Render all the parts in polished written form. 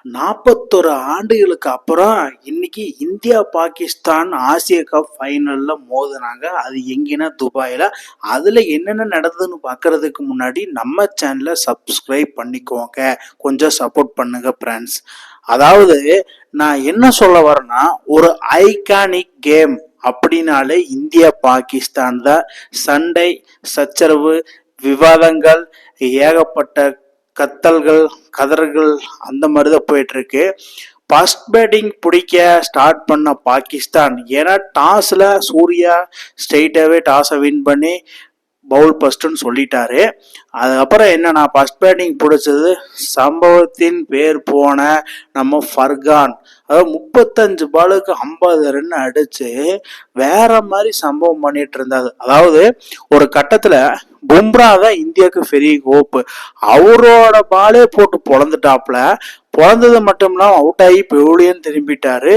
41 ஆண்டுகளுக்கு அப்புறம் இன்னைக்கு இந்தியா பாகிஸ்தான் ஆசிய கப் ஃபைனல்ல மோதுனாங்க. அது எங்கன்னா துபாயில. அதுல என்னென்ன நடந்ததுன்னு பார்க்கறதுக்கு முன்னாடி நம்ம சேனலை சப்ஸ்கிரைப் பண்ணிக்கோங்க. கொஞ்சம் சப்போர்ட் பண்ணுங்க ஃப்ரெண்ட்ஸ். அதாவது நான் என்ன சொல்ல வரேன்னா, ஒரு ஐகானிக் கேம் அப்படின்னாலே இந்தியா பாகிஸ்தான் தான். சண்டை, சச்சரவு, விவாதங்கள், ஏகப்பட்ட கத்தல்கள், கதறுகள் அந்த மாதிரி தான் போயிட்டு இருக்கு. ஃபர்ஸ்ட் பேட்டிங் பிடிக்க ஸ்டார்ட் பண்ண பாகிஸ்தான், ஏன்னா டாஸ்ல சூர்யா ஸ்ட்ரெயிட்டாவே டாஸை வின் பண்ணி பவுல் ஃபர்ஸ்ட்னு சொல்லிட்டாரு. அதுக்கப்புறம் என்னன்னா, ஃபர்ஸ்ட் பேட்டிங் பிடிச்சது சம்பவத்தின் பேர் போன நம்ம ஃபர்கான். அதாவது 35 பாலுக்கு 50 ரன் அடிச்சு வேற மாதிரி சம்பவம் பண்ணிட்டு இருந்தாரு. அதாவது ஒரு கட்டத்துல பும்ரா தான் இந்தியாவுக்கு பெரிய ஹோப்பு. அவரோட பாலே போட்டு பொழந்துட்டாப்ல. பொழந்தது மட்டும் இல்லாம அவுட் ஆகி பெவிலியன் திரும்பிட்டாரு.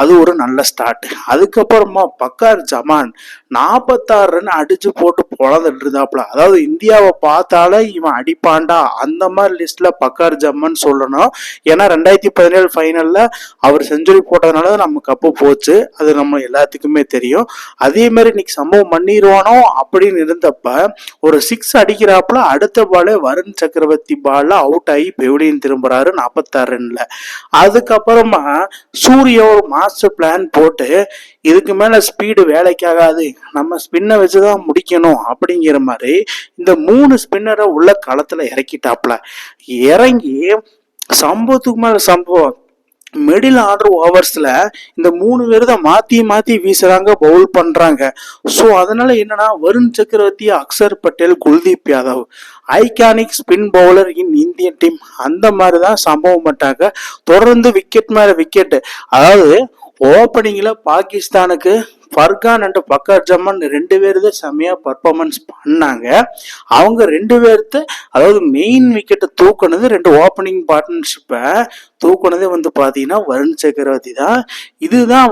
அது ஒரு நல்ல ஸ்டார்ட். அதுக்கப்புறமா பக்கார் ஜமான் 46 ரன் அடிச்சு போட்டு பொழந்துட்டு இருந்தாப்ல. அதாவது இந்தியாவை பார்த்தாலே இவன் அடிப்பாண்டா அந்த மாதிரி லிஸ்ட்ல பக்கார் ஜமான் சொல்லணும். ஏன்னா 2017 ஃபைனல்ல அவர் செஞ்சுரி போட்டதுனால நம்ம கப்பு போச்சு. அது நம்ம எல்லாத்துக்குமே தெரியும். அதே மாதிரி இன்னைக்கு சம்பவம் பண்ணிடுவானோ அப்படின்னு இருந்தப்ப ஒரு 6 அடிக்கிறாப்புல அடுத்த பாலே வருண் சக்கரவர்த்தி பால்ல அவுட் ஆகி பெவிலியன் திரும்புறாரு 46 ரன்ல. அதுக்கப்புறமா சூர்யா ஒரு மாஸ்டர் பிளான் போட்டு இதுக்கு மேல ஸ்பீடு வேலைக்காகாது, நம்ம ஸ்பின்னை வச்சுதான் முடிக்கணும் அப்படிங்கிற மாதிரி இந்த 3 ஸ்பின்னரை உள்ள களத்துல இறக்கிட்டாப்ல. இறங்கி சம்பவத்துக்கு மேல சம்பவம். மிடில் ஆர்டர் ஓவர்ஸ்ல இந்த 3 பேர் தான் மாத்தி மாத்தி வீசுறாங்க, பவுல் பண்றாங்க. ஸோ அதனால என்னன்னா, வருண் சக்கரவர்த்தி, Axar Patel, Kuldeep Yadav iconic spin bowler in Indian team அந்த மாதிரிதான் சம்பவம் பண்ணாங்க. தொடர்ந்து விக்கெட் மேல விக்கெட். அதாவது ஓப்பனிங்ல பாகிஸ்தானுக்கு ஃபர்கான் அண்ட் பக்கர் ஜமான் 2 பேர் தான் செம்மையா பர்ஃபார்மன்ஸ் பண்ணாங்க. அவங்க 2 பேர்த்து, அதாவது மெயின் விக்கெட்டை தூக்குனது 2 ஓப்பனிங் பார்ட்னர்ஷிப்பை தூக்குனதே வந்து பாத்தீங்கன்னா வருண் சக்கரவர்த்தி தான். இதுதான்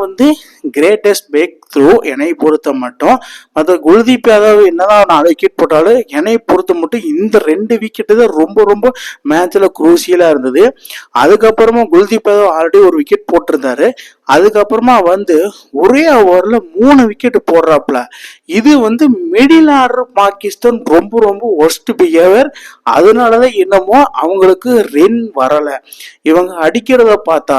கிரேட்டஸ்ட் பிரேக் த்ரூ என்னை பொறுத்த மட்டும். மற்ற குல்தீப் யாதவ் என்னதான் 4 விக்கெட் போட்டாலும் என்னை பொறுத்த மட்டும் இந்த 2 விக்கெட்டு தான் ரொம்ப ரொம்ப மேட்ச்ல குரூசியலா இருந்தது. அதுக்கப்புறமா குல்தீப் யாதவ் ஆல்ரெடி ஒரு விக்கெட் போட்டிருந்தாரு. அதுக்கப்புறமா ஒரே ஓவர்ல 3 விக்கெட் போடுறாப்ல. இது மிடில் ஆர்டர் பாகிஸ்தான் ரொம்ப ரொம்ப ஒர்ஸ்ட் பிஹேவியர். அதனாலதான் என்னமோ அவங்களுக்கு ரன் வரல. இவங்க அடிக்கிறத பார்த்தா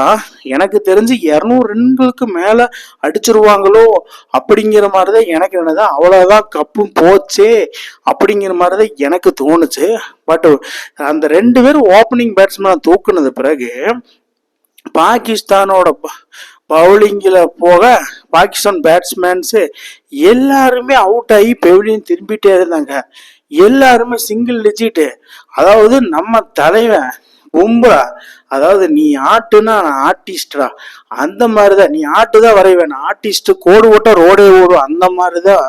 எனக்கு தெரிஞ்சு 200 ரன்களுக்கு மேல அடிச்சிருவாங்களோ அப்படிங்கிற மாதிரிதான் எனக்கு என்னது. அவ்வளவுதான் கப்பும் போச்சே அப்படிங்கிற மாதிரிதான் எனக்கு தோணுச்சு. பட் அந்த 2 பேரும் ஓப்பனிங் பேட்ஸ்மேன் தூக்குனது பிறகு பாகிஸ்தானோட பவுலிங்ல போக பாகிஸ்தான் பேட்ஸ்மேன்ஸ் எல்லாருமே அவுட் ஆகி பெவிலியன் திரும்பிட்டே இருந்தாங்க. எல்லாருமே சிங்கிள் டிஜிட். அதாவது நம்ம தலைவன் பும்ரா, அதாவது நீ ஆட்டுனா நான் ஆர்டிஸ்டா அந்த மாதிரிதான். நீ ஆட்டுதான் வரைவேன், ஆர்டிஸ்ட் கோடு ஓட்ட ரோடே ஓடும் அந்த மாதிரிதான்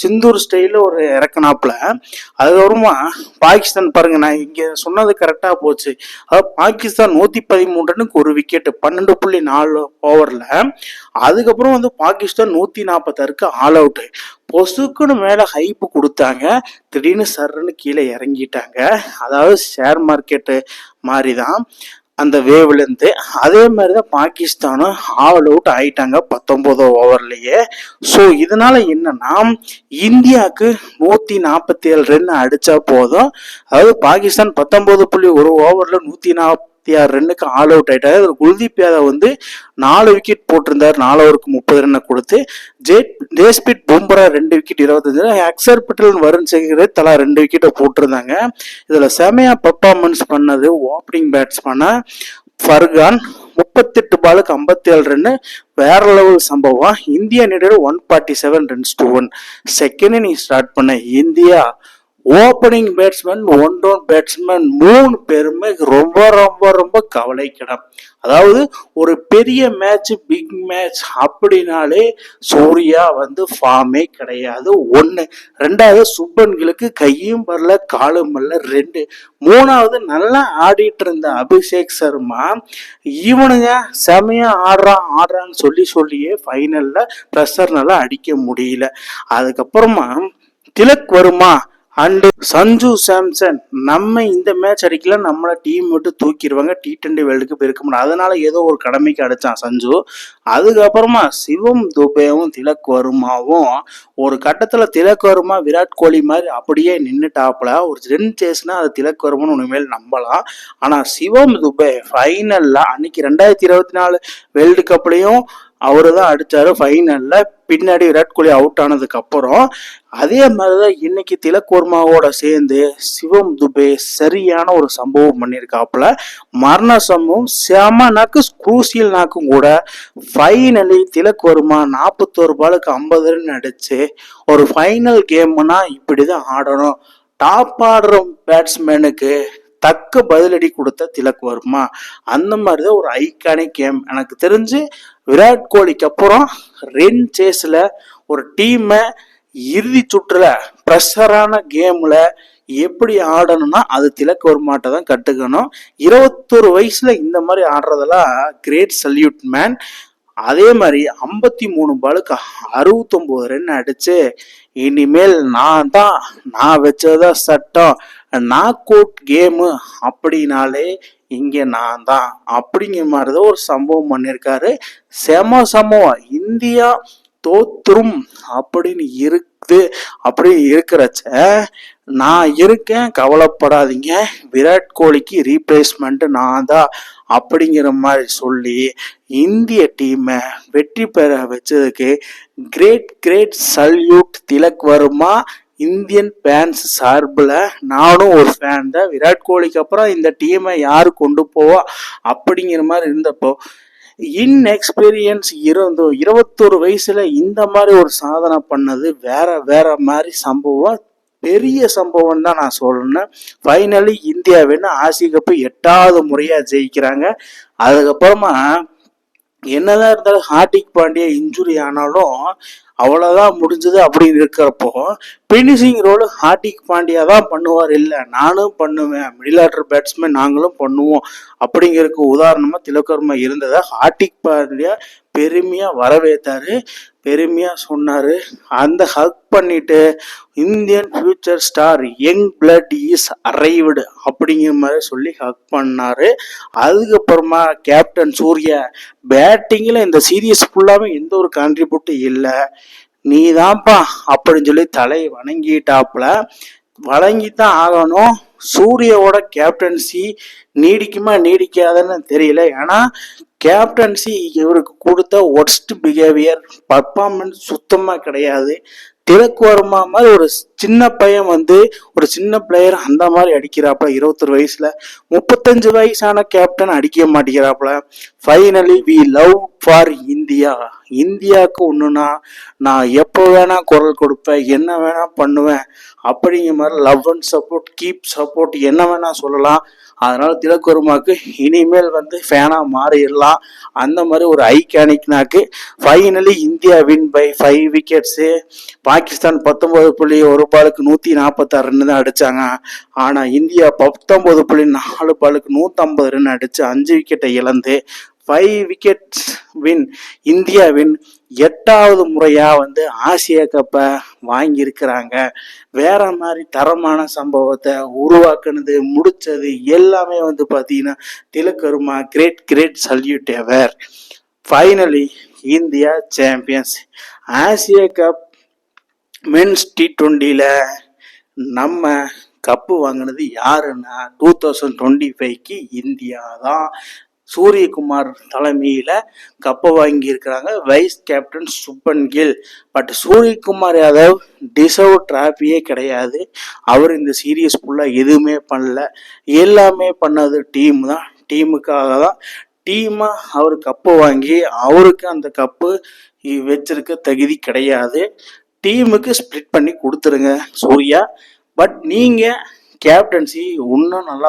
சிந்தூர் ஸ்டைல ஒரு இறக்குனாப்புல. அதுக்கப்புறமா பாகிஸ்தான் பாருங்க, நான் இங்க சொன்னது கரெக்டா போச்சு. அதாவது பாகிஸ்தான் 113 ரன்னுக்கு ஒரு விக்கெட் 12.4 ஓவர்ல. அதுக்கப்புறம் பாகிஸ்தான் 146க்கு ஆல் அவுட். பொசுக்குன்னு மேல ஹைப்பு கொடுத்தாங்க, திடீர்னு சர்ன்னு கீழே இறங்கிட்டாங்க. அதாவது ஷேர் மார்க்கெட்டு மாதிரிதான் அந்த வேவ்ல இருந்து. அதே மாதிரிதான் பாகிஸ்தானும் ஆல் அவுட் ஆயிட்டாங்க 19 ஓவர்லயே. ஸோ இதனால என்னன்னா, இந்தியாவுக்கு 147 ரன் அடிச்சா போதும். அதாவது பாகிஸ்தான் 19.1 ஓவர்ல 146 ரன்னுக்கு ஆல் அவுட் ஆயிட்டாரு. குல்தீப் யாதவ் 4 விக்கெட் போட்டிருந்தாரு. 4 ஓவருக்கு 30 ரன்னை கொடுத்து. ஜேஸ்பிரிட் பும்ரா 2 விக்கெட் 25 ரன். அக்சர் பட்டேல், வருண் சக்கரவர்த்தி தலா 2 விக்கெட்டை போட்டிருந்தாங்க. இதுல செமையா பெர்ஃபார்மன்ஸ் பண்ணது ஓப்பனிங் பேட்ஸ்மேனா ஃபர்கான். 38 பாலுக்கு 57 ரன்னு, வேற லெவல் சம்பவம். India needed 147 runs to 1. Second inning start பண்ண India opening batsman, 1 down batsman 3 பேருமே ரொம்ப ரொம்ப ரொம்ப கவலைக்கிடம். அதாவது ஒரு பெரிய மேட்ச், பிக் மேட்ச் அப்படின்னாலே சூர்யா ஃபார்மே கிடையாது. 1. 2வது சுப்பன்களுக்கு கையும் வரல காலும் வரல. 2. 3வது நல்லா ஆடிட்டு இருந்த அபிஷேக் சர்மா, இவனுங்க செமையா ஆடுறான்னு சொல்லியே ஃபைனல்ல ப்ரெஷர்னால அடிக்க முடியல. அதுக்கப்புறமா திலக் வருமா அண்ட் சஞ்சு சாம்சன் நம்ம இந்த மேட்ச் அடிக்கல நம்மள டீம் விட்டு தூக்கிடுவாங்க, T20 வேர்ல்டு கப் இருக்க முடியும், அதனால ஏதோ ஒரு கடமைக்கு அடிச்சான் சஞ்சு. அதுக்கப்புறமா சிவம் துபேவும் திலக் வர்மாவும் ஒரு கட்டத்துல திலக் வர்மா விராட் கோலி மாதிரி அப்படியே நின்னுட்டாப்புல. ஒரு ரன் சேஸ்னா அது திலக் வர்மன்னு உண்மையில் நம்பலாம். ஆனா சிவம் துபே ஃபைனல்ல அன்னைக்கு 2024 வேர்ல்டு கப்லயும் அவரு தான் அடிச்சாரு ஃபைனல்ல, பின்னாடி விராட் கோலி அவுட் ஆனதுக்கு அப்புறம். அதே மாதிரிதான் இன்னைக்கு திலக் வர்மாவோட சேர்ந்து சிவம் துபே சரியான ஒரு சம்பவம் பண்ணியிருக்காப்புல. மரண சம்பவம், செம நாக்கு, குரூசியல் நாக்கும் கூட. ஃபைனலி திலக் வர்மா 41 பாலுக்கு 50 ரன் அடிச்சு ஒரு ஃபைனல் கேம்னா இப்படிதான் ஆடணும், டாப் ஆடுற பேட்ஸ்மேனுக்கு தக்க பதிலடி கொடுத்த திலக் வர்மா. அந்த மாதிரிதான் ஒரு ஐகானிக் கேம். எனக்கு தெரிஞ்சு விராட் கோலிக்கு அப்புறம் ரன் சேஸ்ல ஒரு டீமை இறுதி சுற்றுல ப்ரெஷரான கேம்ல எப்படி ஆடணும்னா அது திலக் வர்மாட்ட தான் கட்டுக்கணும். 21 வயசுல இந்த மாதிரி ஆடுறதெல்லாம் கிரேட் சல்யூட் மேன். அதே மாதிரி 53 பாலுக்கு 69 ரன் அடிச்சு இனிமேல் நான் வச்சதான் சட்டம், நாக் அவுட் கேமு அப்படின்னாலே இங்க நான் தான் அப்படிங்கிற மாதிரிதான் ஒரு சம்பவம் பண்ணியிருக்காரு. செம சம்பவம். இந்தியா தோத்துரும் அப்படின்னு அப்படி இருக்கிறச்ச நான் இருக்கேன், கவலைப்படாதீங்க, விராட் கோலிக்கு ரீப்ளேஸ்மெண்ட் நான் தான் அப்படிங்கிற மாதிரி சொல்லி இந்திய டீமை வெற்றி பெற வச்சதுக்கு great salute Tilak Varma. Indian fans சார்பில் நானும் ஒரு ஃபேன் தான். விராட் கோலிக்கு அப்புறம் இந்த டீமை யாரு கொண்டு போவா அப்படிங்கிற மாதிரி இருந்தப்போ இன்எக்ஸ்பீரியன்ஸ் இருந்தும் 21 வயசுல இந்த மாதிரி ஒரு சாதனை பண்ணது வேற மாதிரி சம்பவம், பெரிய சம்பவம் தான் நான் சொல்லணும். ஃபைனலி இந்தியாவின் ஆசிய கப்பு 8வது முறையா ஜெயிக்கிறாங்க. அதுக்கப்புறமா என்னதான் இருந்தாலும் ஹார்திக் பாண்டியா இன்ஜுரி ஆனாலும் அவ்வளவுதான் முடிஞ்சது அப்படின்னு இருக்கிறப்போ பினிஷிங் ரோல் ஹார்திக் பாண்டியா தான் பண்ணுவார். இல்லை நானும் பண்ணுவேன், மிடில் ஆர்டர் பேட்ஸ்மேன் நாங்களும் பண்ணுவோம் அப்படிங்கிறதுக்கு உதாரணமா திலக் வர்மா இருந்ததை ஹார்திக் பாண்டியா பெருமையா வரவேற்றாரு, பெருமையா சொன்னாரு. அந்த ஹக் பண்ணிட்டு Indian future star young blood is arrived அப்படிங்கிற மாதிரி சொல்லி ஹக் பண்ணாரு. அதுக்கப்புறமா கேப்டன் சூர்யா பேட்டிங்ல இந்த சீரியஸ் ஃபுல்லாவே எந்த ஒரு கான்ட்ரிபியூட்டும் இல்லை, நீ தான்ப்பா அப்படின்னு சொல்லி தலை வணங்கிட்டாப்புல. வழங்கித்தான் ஆகணும். சூர்யாவோட கேப்டன்சி நீடிக்காதுன்னு தெரியல. ஏன்னா கேப்டன்சி இவருக்கு கொடுத்த ஒர்ஸ்ட் பிஹேவியர் பர்ஃபார்மன்ஸ் சுத்தமா கிடையாது. திலக் வர்மா மாதிரி ஒரு சின்ன பையன் ஒரு சின்ன பிளேயர் அந்த மாதிரி அடிக்கிறாப்புல 21 வயசுல. 35 வயசான கேப்டன் அடிக்க மாட்டேங்கிறாப்புல. Finally we love for India. இந்தியாவுக்கு ஒண்ணுனா நான் எப்போ வேணா குரல் கொடுப்பேன், என்ன வேணா பண்ணுவேன் அப்படிங்கிற மாதிரி love and support, keep support என்ன வேணா சொல்லலாம். அதனால திலக் வர்மாக்கு இனிமேல் ஃபேனா மாறிடலாம். அந்த மாதிரி ஒரு ஐகானிக் நாக்கு. Finally India win by 5 wickets. Pakistan 19.1 பாலுக்கு 146 ரன் தான் அடிச்சாங்க. ஆனா இந்தியா 19.4 பாலுக்கு 150 ரன் அடிச்சு 5 விக்கெட்டை இழந்து 5 விக்கெட்ஸ் வின். இந்தியாவின் 8வது முறையா ஆசிய கப்பை வாங்கியிருக்கிறாங்க. வேற மாதிரி தரமான சம்பவத்தை உருவாக்குனது, முடிச்சது எல்லாமே பாத்தீங்கன்னா Tilak Varma. Great salute ever. Finally India champions. ஆசிய கப் மென்ஸ் T20ல நம்ம கப்பு வாங்கினது யாருன்னா 2025க்கு இந்தியா தான். சூரியகுமார் தலைமையில கப்பை வாங்கி இருக்கிறாங்க, vice captain Shubman Gill. But Suryakumar Yadav deserve டிராஃபியே கிடையாது. அவர் இந்த சீரியஸ் ஃபுல்லா எதுவுமே பண்ணல, எல்லாமே பண்ணது டீம் தான், டீமுக்காக தான். டீமா அவர் கப்பு வாங்கி அவருக்கு அந்த கப்பு வச்சிருக்க தகுதி கிடையாது. டீமுக்கு ஸ்பிளிட் பண்ணி கொடுத்துருங்க சூர்யா. பட் நீங்க கேப்டன்சி இன்னும் நல்லா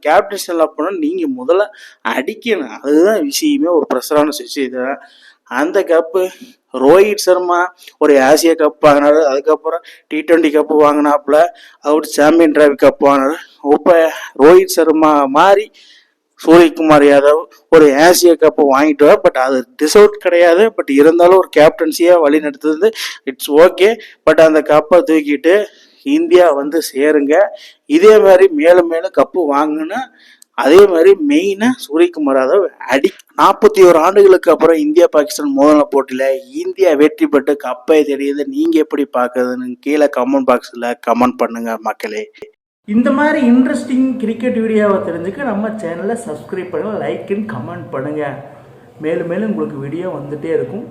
கேப்டன்சி நல்லா பண்ண நீங்க முதல்ல அடிக்கணும், அதுதான் விஷயமே. ஒரு ப்ரெஷரான விஷயம். அந்த கப்பு ரோஹித் சர்மா ஒரு ஆசிய கப் வாங்கினாரு, அதுக்கப்புறம் T20 கப்பு வாங்கினாப்புல, அவர் சாம்பியன் டிராஃபி கப் வாங்கினாரு. இப்போ ரோஹித் சர்மா மாதிரி சூரியகுமார் யாதவ் ஒரு ஆசிய கப்பை வாங்கிட்டு வர, பட் அது டிசர்வ் கிடையாது. பட் இருந்தாலும் ஒரு கேப்டன்சியா வழி நடத்துறது இட்ஸ் ஓகே. பட் அந்த கப்பை தூக்கிட்டு இந்தியா வந்து சேருங்க. இதே மாதிரி மேலும் மேலும் கப்பு வாங்கினா அதே மாதிரி மெயினாக சூரியகுமார் யாதவ் 41 ஆண்டுகளுக்கு அப்புறம் இந்தியா பாகிஸ்தான் மோதன போட்டியில் இந்தியா வெற்றி பெற்று கப்பை தெரியுது. நீங்கள் எப்படி பார்க்குறதுன்னு கீழே கமெண்ட் பாக்ஸில் கமெண்ட் பண்ணுங்க மக்களே. இந்த மாதிரி இன்ட்ரெஸ்டிங் கிரிக்கெட் வீடியோவை தெரிஞ்சுக்க நம்ம சேனலை சப்ஸ்கிரைப் பண்ணுங்கள், லைக் அண்ட் கமெண்ட் பண்ணுங்கள். மேலும் மேலும் உங்களுக்கு வீடியோ வந்துகிட்டே இருக்கும்.